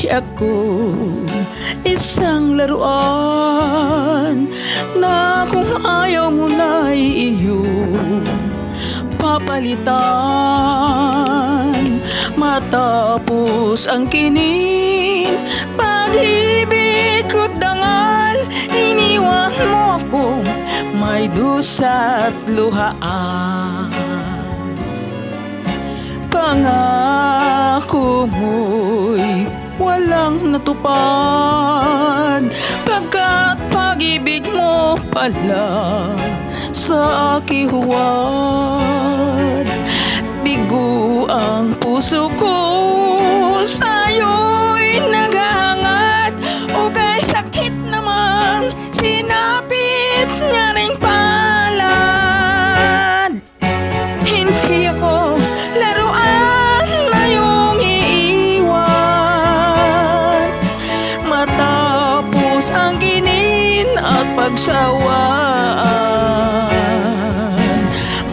ako isang laruan na kung ayaw mo na iyong papalitan. Matapos ang kinin, pag-ibig ko't dangal, iniwan mo akong may dusa't luhaan. Pangako mo'y walang natupad, pagkat pag-ibig mo pala sa aking huwad. Bigo ang puso ko, sa'yo'y naghahangat, o kay sakit naman sinapit niya ring palad. Hindi ako laruan na iyong iiwan. Matapos ang ginin at pagsawaan,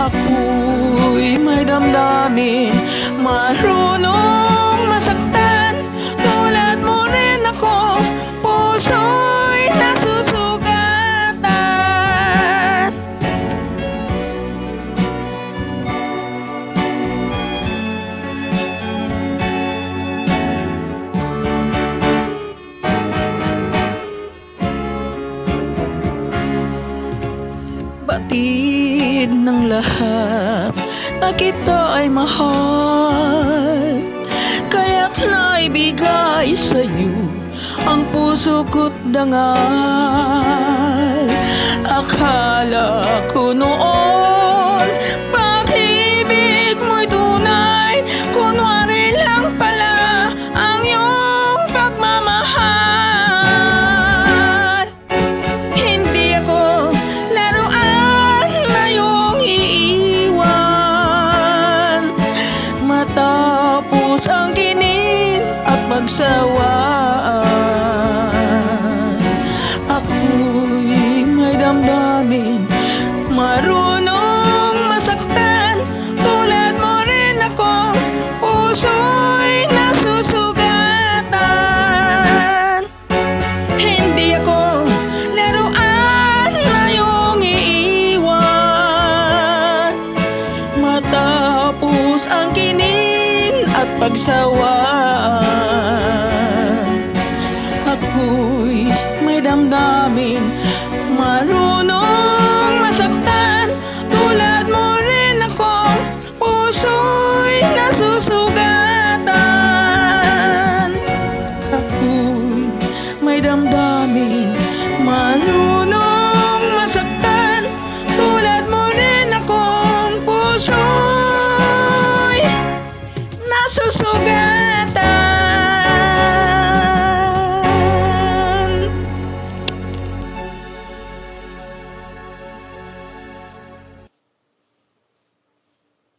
ako'y may damdamin, marunong masaktan. Tulad mo rin ako, puso'y nasusugatan. Batid ng lahat na kita ay mahal, kaya't naibigay sa'yo ang puso ko't dangal. Akala ko noon pag-ibig mo'y tunay, kunwari lang pala ang iyong pagmamahal. Hindi ako laruan na iyong iiwan. Matapos ang ginin at pagsawa,